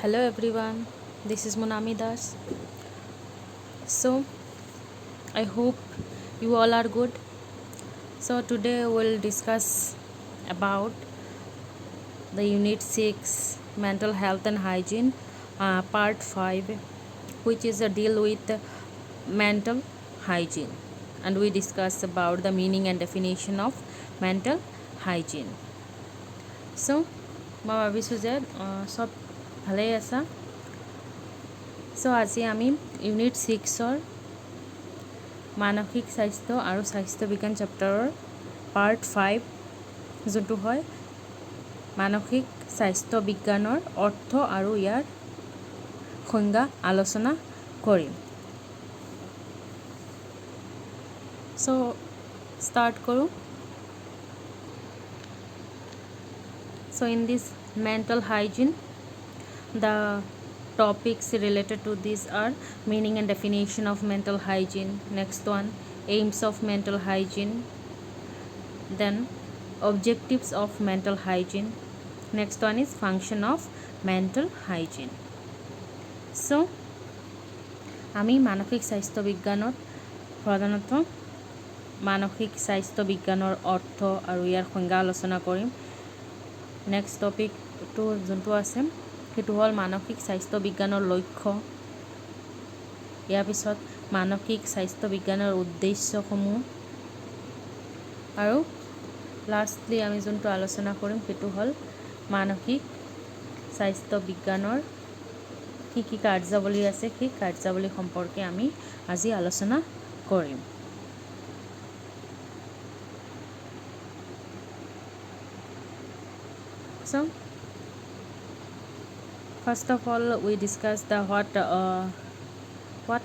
Hello everyone, this is Monami Das. So, I hope you all are good. So, today we'll discuss about the Unit 6 Mental Health and Hygiene, Part 5, which is a deal with mental hygiene. And we discuss about the meaning and definition of mental hygiene. So, মই ভাবিছোঁ যে সব ভালেই আছা so আজি আমি unit 6ৰ মানসিক স্বাস্থ্য আৰু স্বাস্থ্য বিজ্ঞান চেপ্টাৰৰ পাৰ্ট 5 যোনটো হয় মানসিক স্বাস্থ্য বিজ্ঞানৰ অৰ্থ আৰু ইয়াৰ সংজ্ঞা আলোচনা কৰিম সো ষ্টাৰ্ট কৰোঁ So in this mental hygiene, the topics related to this are meaning and definition of mental hygiene. Next one, aims of mental hygiene. Then objectives of mental hygiene. Next one is function of mental hygiene. So আমি মানসিক স্বাস্থ্য বিজ্ঞানত প্ৰধানত মানসিক স্বাস্থ্য বিজ্ঞানৰ অৰ্থ আৰু ইয়াৰ সংজ্ঞা আলোচনা কৰিম নেক্সট টপিকটো যোনটো আছে সেইটো হ'ল মানসিক স্বাস্থ্য বিজ্ঞানৰ লক্ষ্য ইয়াৰ পিছত মানসিক স্বাস্থ্য বিজ্ঞানৰ উদ্দেশ্যসমূহ আৰু লাষ্টলি আমি যোনটো আলোচনা কৰিম সেইটো হ'ল মানসিক স্বাস্থ্য বিজ্ঞানৰ কি কি কাৰ্যাৱলী আছে সেই কাৰ্যাৱলী সম্পৰ্কে আমি আজি আলোচনা কৰিম So, first of all, we discuss the what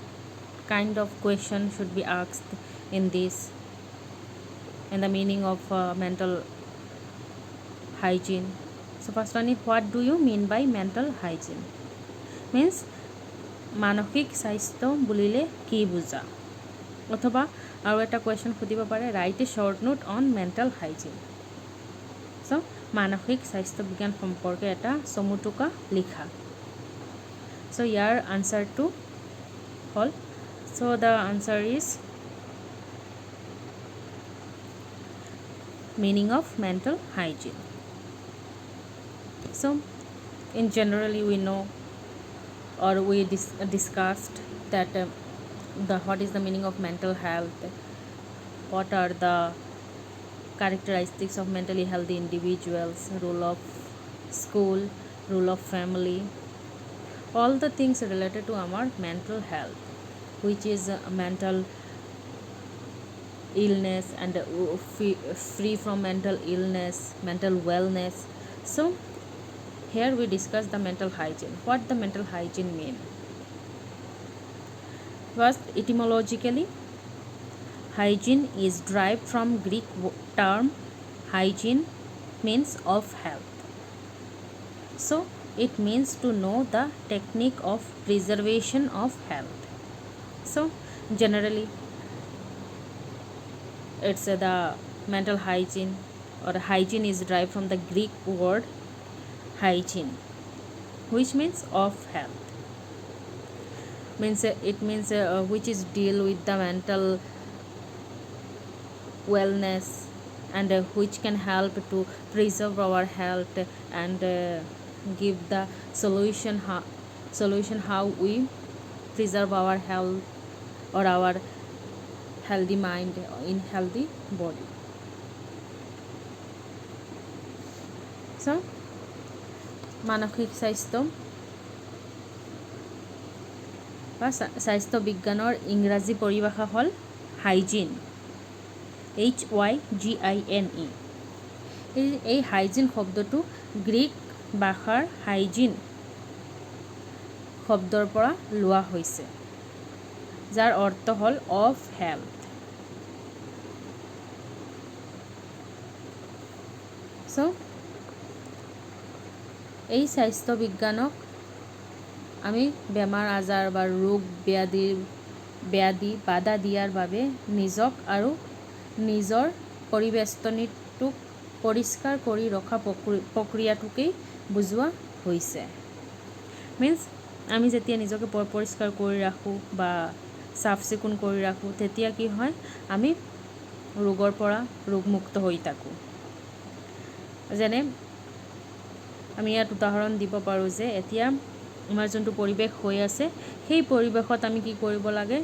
kind of question should be asked in this, and the meaning of mental hygiene. So, first one is what do you mean by mental hygiene? Means মানসিক স্বাস্থ্য বুলিলে কি বুজা অথবা আৰু এটা question সুধিব পাৰে right A short note on mental hygiene so মানসিক স্বাস্থ্য বিজ্ঞান সম্পৰ্কে এটা চমুটোকা লিখা সো ইয়াৰ আনসাৰটো হ'ল so the answer is meaning of mental hygiene. So in generally we know or we discussed that what is the meaning of mental health, what are the characteristics of mentally healthy individuals, role of school, role of family, all the things related to our mental health, which is mental illness and free from mental illness, mental wellness. So here we discuss the mental hygiene. What the mental hygiene mean? First, etymologically, hygiene is derived from Greek term hygiene means of health. So it means to know the technique of preservation of health. So generally it's the mental hygiene or hygiene is derived from the Greek word hygiene, which means of health. Means it means which is deal with the mental wellness and which can help to preserve our health and give the solution how we preserve our health or our healthy mind in healthy body. So মানসিক স্বাস্থ্য বা স্বাস্থ্য বিজ্ঞানৰ ইংৰাজী পৰিভাষা হ'ল hygiene HYGINE এই hygiene শব্দটো Greek ভাষাৰ হাইজিন শব্দৰ পৰা লোৱা হৈছে যাৰ অৰ্থ হ'ল অফ হেল্থ সো এই স্বাস্থ্য বিজ্ঞানক আমি বেমাৰ আজাৰ বা ৰোগ ব্যাধি বাধা দিয়াৰ বাবে নিজক আৰু নিজৰ পৰিবেষ্টনীটোক পৰিষ্কাৰ কৰি ৰখা প্ৰক্ৰিয়াটোকেই বুজোৱা হৈছে মিন্স আমি যেতিয়া নিজকে পৰিষ্কাৰ কৰি ৰাখোঁ বা চাফ চিকুণ কৰি ৰাখোঁ তেতিয়া কি হয় আমি ৰোগৰ পৰা ৰোগমুক্ত হৈ থাকোঁ। যেনে আমি ইয়াত উদাহৰণ দিব পাৰোঁ যে এতিয়া আমাৰ যোনটো পৰিৱেশ হৈ আছে সেই পৰিৱেশত আমি কি কৰিব লাগে,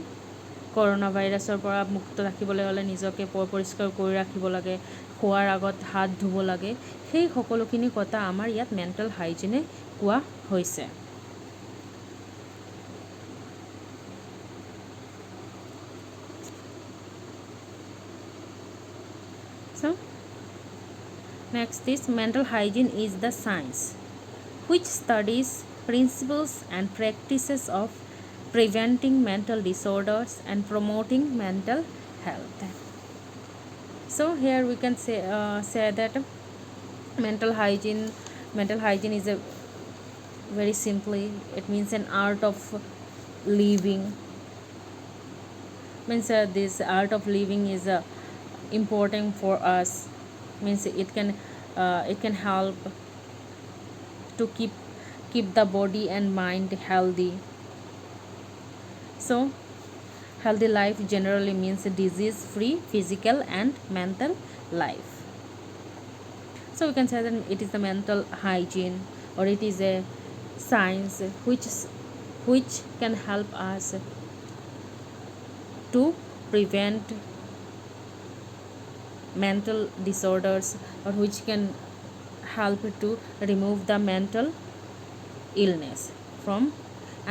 কৰোণা ভাইৰাছৰ পৰা মুক্ত ৰাখিবলৈ হ'লে নিজকে পৰিষ্কাৰ কৰি ৰাখিব লাগে, খোৱাৰ আগত হাত ধুব লাগে, সেই সকলোখিনি কথা আমাৰ ইয়াত মেণ্টেল হাইজিনে কোৱা হৈছে। So next is mental hygiene is the science which studies principles and practices of preventing mental disorders and promoting mental health. So here we can say that mental hygiene is a very simply it means an art of living. Means this art of living is important for us. Means it can help to keep the body and mind healthy. So healthy life generally means a disease free physical and mental life. So we can say that it is the mental hygiene or it is a science which can help us to prevent mental disorders or which can help to remove the mental illness from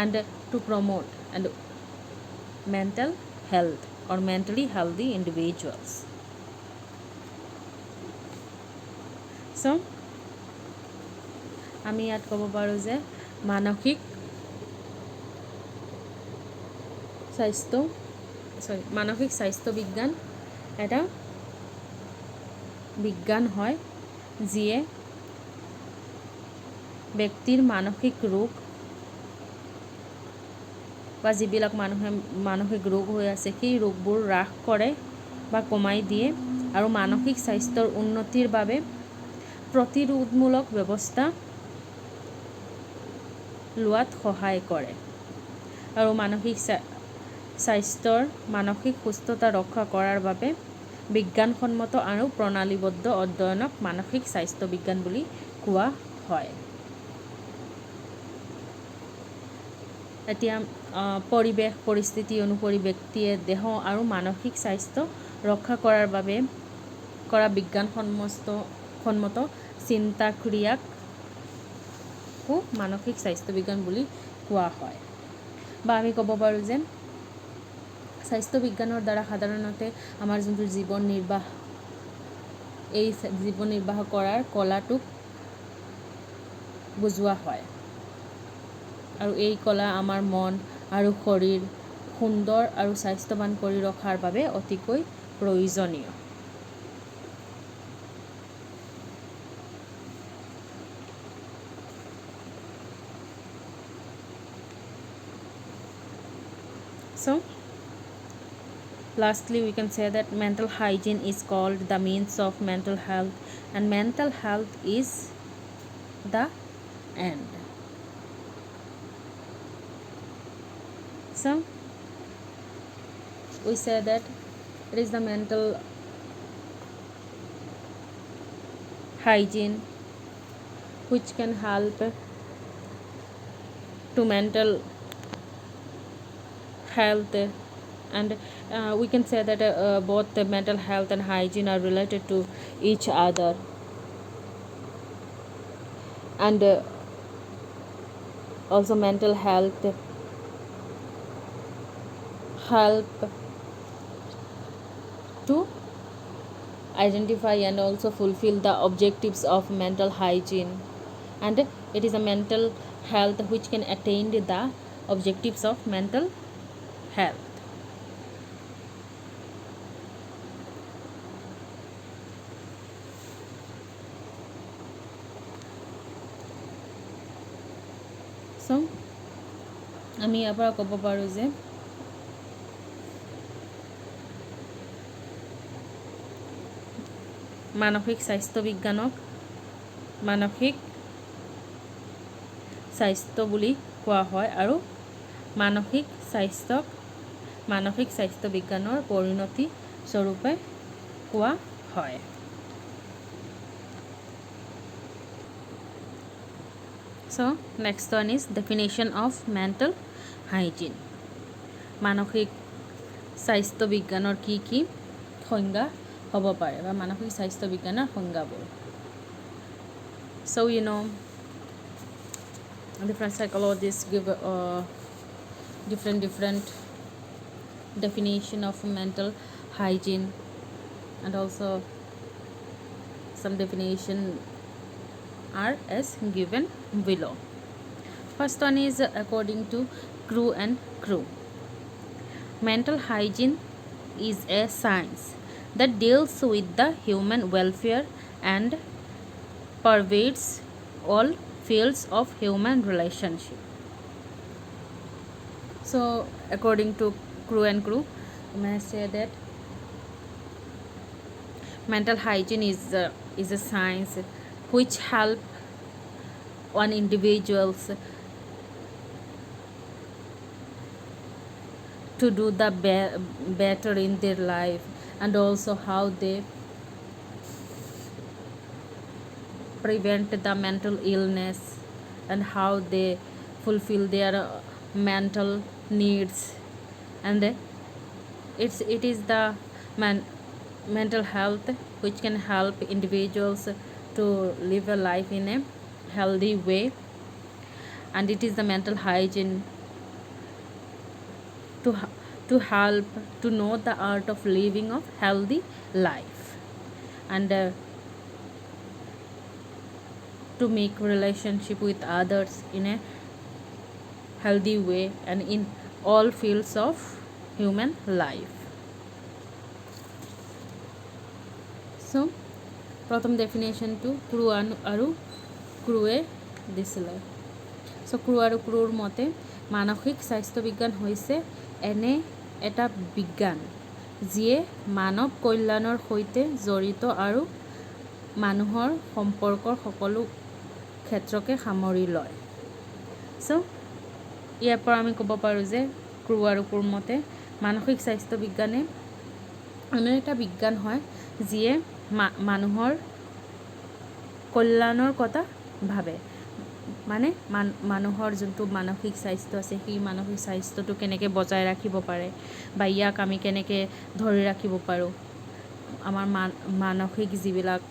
and to promote and mental health or mentally healthy individuals. So আমি ইয়াত ক'ব পাৰোঁ যে মানসিক স্বাস্থ্য বিজ্ঞান এটা বিজ্ঞান হয় যিয়ে ব্যক্তিৰ মানসিক ৰোগ বা যিবিলাক মানসিক ৰোগ হৈ আছে সেই ৰোগবোৰ হ্ৰাস কৰে বা কমাই দিয়ে আৰু মানসিক স্বাস্থ্যৰ উন্নতিৰ বাবে প্ৰতিৰোধমূলক ব্যৱস্থা লোৱাত সহায় কৰে আৰু মানসিক সুস্থতা ৰক্ষা কৰাৰ বাবে বিজ্ঞানসন্মত আৰু প্ৰণালীবদ্ধ অধ্যয়নক মানসিক স্বাস্থ্য বিজ্ঞান বুলি কোৱা হয়। এতিয়া পৰিৱেশ পৰিস্থিতি অনুসৰি ব্যক্তিয়ে দেহ আৰু মানসিক স্বাস্থ্য ৰক্ষা কৰাৰ বাবে কৰা বিজ্ঞানসন্মত চিন্তা ক্ৰিয়াকো মানসিক স্বাস্থ্য বিজ্ঞান বুলি কোৱা হয়। বা আমি ক'ব পাৰোঁ যে স্বাস্থ্য বিজ্ঞানৰ দ্বাৰা সাধাৰণতে আমাৰ যোনটো জীৱন নিৰ্বাহ কৰাৰ কলাটোক বুজোৱা হয় আৰু এই কলা আমাৰ মন আৰু শৰীৰ সুন্দৰ আৰু স্বাস্থ্যৱান কৰি ৰখাৰ বাবে অতিকৈ প্ৰয়োজনীয়। So lastly we can say that mental hygiene is called the means of mental health and mental health is the end. So we say that it is the mental hygiene which can help to mental health and we can say that both the mental health and hygiene are related to each other and also mental health help to identify and also fulfill the objectives of mental hygiene and it is a mental health which can attain the objectives of mental health. So আমি ইয়াৰ পৰা ক'ব পাৰোঁ যে মানসিক স্বাস্থ্য বিজ্ঞানক মানসিক স্বাস্থ্য বুলি কোৱা হয় আৰু মানসিক স্বাস্থ্য বিজ্ঞানৰ পৰিণতি স্বৰূপে কোৱা হয়। So next one is definition of mental hygiene. মানসিক স্বাস্থ্য বিজ্ঞানৰ কি কি সংজ্ঞা হ'ব পাৰে বা মানসিক স্বাস্থ্য বিজ্ঞানৰ সংজ্ঞাবোৰ। So different psychologists give different definition of mental hygiene, and also some definition are as given below. First one is according to Crew and Crew. Mental hygiene is a science that deals with the human welfare and pervades all fields of human relationship. So according to Crew and Crew, I may say that mental hygiene is a science which help on individuals to do the better in their life, and also how they prevent the mental illness and how they fulfill their mental needs, and it is the mental health which can help individuals to live a life in a healthy way, and it is the mental hygiene to help to know the art of living a healthy life, and to make relationship with others in a healthy way and in all fields of human life. So প্ৰথম ডেফিনেশ্যনটো crew আৰু ক্ৰুৱে দিছিলে। চ' crew আৰু ক্ৰুৰ মতে মানসিক স্বাস্থ্য বিজ্ঞান হৈছে এনে এটা বিজ্ঞান যিয়ে মানৱ কল্যাণৰ সৈতে জড়িত আৰু মানুহৰ সম্পৰ্কৰ সকলো ক্ষেত্ৰকে সামৰি লয়। চ' ইয়াৰ পৰা আমি ক'ব পাৰোঁ যে ক্ৰু আৰু ক্ৰুৰ মতে মানসিক স্বাস্থ্য বিজ্ঞানে এনে এটা বিজ্ঞান হয় যিয়ে মানুহৰ কল্যাণৰ কথা ভাবে, মানে মানুহৰ যোনটো মানসিক স্বাস্থ্য আছে সেই মানসিক স্বাস্থ্যটো কেনেকৈ বজাই ৰাখিব পাৰে বা ইয়াক আমি কেনেকৈ ধৰি ৰাখিব পাৰোঁ, আমাৰ মানসিক যিবিলাক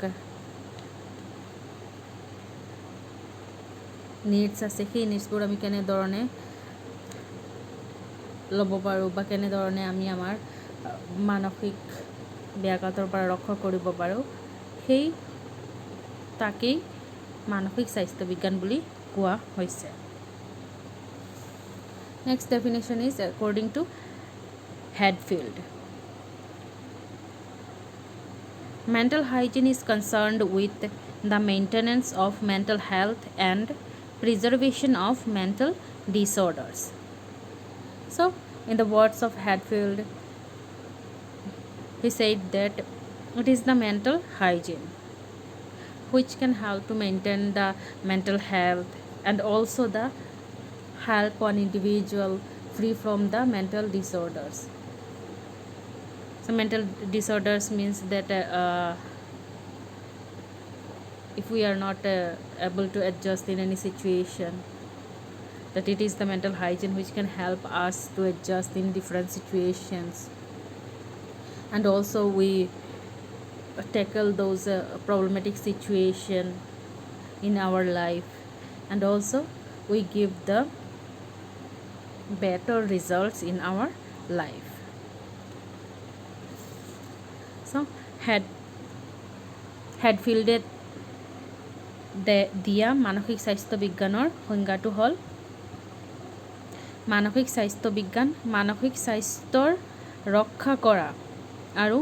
নিডছ আছে সেই নিডছবোৰ আমি কেনেধৰণে ল'ব পাৰোঁ বা কেনেধৰণে আমি আমাৰ মানসিক ব্যাঘাতৰ পৰা ৰক্ষা কৰিব পাৰোঁ, সেই তাকেই মানসিক স্বাস্থ্য বিজ্ঞান বুলি কোৱা হৈছে। Next definition is according to Hadfield. Mental hygiene is concerned with the maintenance of mental health and preservation of mental disorders. So in the words of Hadfield, he said that it is the mental hygiene which can help to maintain the mental health and also the help an individual free from the mental disorders. So mental disorders means that if we are not able to adjust in any situation, that it is the mental hygiene which can help us to adjust in different situations, and also we tackle those problematic situation in our life, and also we give the better results in our life. So Hadfield দিয়া মানসিক স্বাস্থ্য বিজ্ঞানৰ সংজ্ঞাটো হ'ল মানসিক স্বাস্থ্য বিজ্ঞান মানসিক স্বাস্থ্যৰ ৰক্ষা কৰা আৰু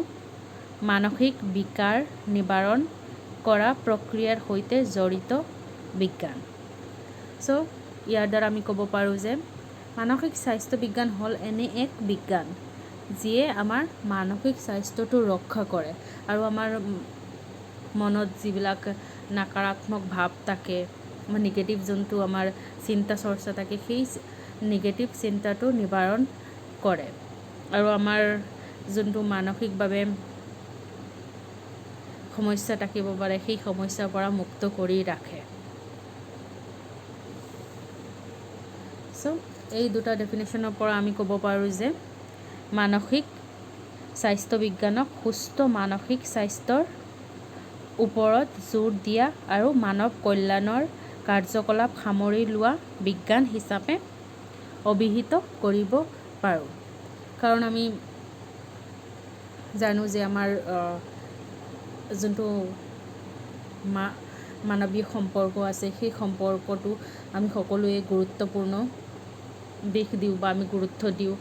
মানসিক বিকাৰ নিবাৰণ কৰা প্ৰক্ৰিয়াৰ সৈতে জড়িত বিজ্ঞান। চ' ইয়াৰ দ্বাৰা আমি ক'ব পাৰোঁ যে মানসিক স্বাস্থ্য বিজ্ঞান হ'ল এনে এক বিজ্ঞান যিয়ে আমাৰ মানসিক স্বাস্থ্যটো ৰক্ষা কৰে আৰু আমাৰ মনত যিবিলাক নাকাৰাত্মক ভাৱ থাকে নিগেটিভ যোনটো আমাৰ চিন্তা চৰ্চা থাকে সেই নিগেটিভ চিন্তাটো নিবাৰণ কৰে আৰু আমাৰ যোনটো মানসিকভাৱে সমস্যা থাকিব পাৰে সেই সমস্যাৰ পৰা মুক্ত কৰি ৰাখে। চ' এই দুটা ডেফিনেশ্যনৰ পৰা আমি ক'ব পাৰোঁ যে মানসিক স্বাস্থ্য বিজ্ঞানক সুস্থ মানসিক স্বাস্থ্যৰ ওপৰত জোৰ দিয়া আৰু মানৱ কল্যাণৰ কাৰ্যকলাপ সামৰি লোৱা বিজ্ঞান হিচাপে অভিহিত কৰিব পাৰোঁ। কাৰণ আমি জানো যে আমাৰ যোনটো মানৱীয় সম্পৰ্ক আছে সেই সম্পৰ্কটো আমি সকলোৱে গুৰুত্বপূৰ্ণ দিশ দিওঁ বা আমি গুৰুত্ব দিওঁ।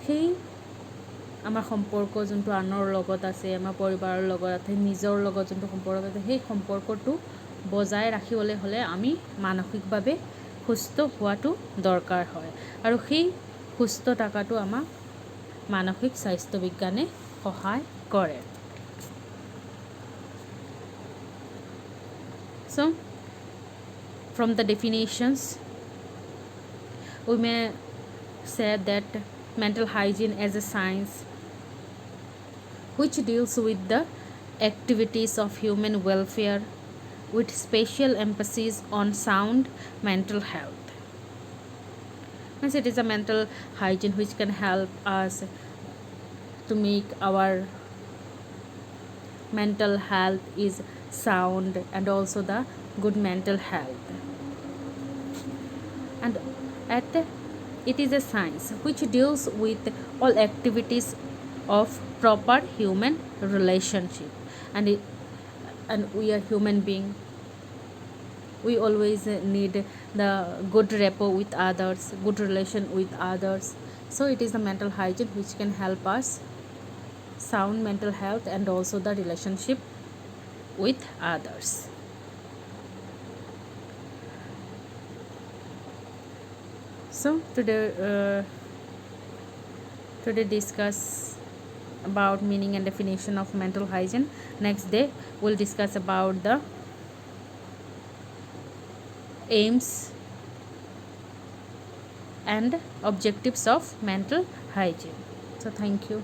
সেই আমাৰ সম্পৰ্ক যোনটো আনৰ লগত আছে, আমাৰ পৰিবাৰৰ লগত আছে, নিজৰ লগত যোনটো সম্পৰ্ক আছে সেই সম্পৰ্কটো বজাই ৰাখিবলৈ হ'লে আমি মানসিকভাৱে সুস্থ হোৱাটো দৰকাৰ হয় আৰু সেই সুস্থ থকাটো আমাক মানসিক স্বাস্থ্য বিজ্ঞানে সহায় কৰে। So from the definitions we may say that mental hygiene as a science which deals with the activities of human welfare with special emphasis on sound mental health. Means it is a mental hygiene which can help us to make our mental health is sound and also the good mental health. And it is a science which deals with all activities of proper human relationship, and we are human being, we always need the good rapport with others, good relation with others. So it is the mental hygiene which can help us sound mental health and also the relationship with others. So today discuss about meaning and definition of mental hygiene. Next day we'll discuss about the aims and objectives of mental hygiene. So thank you.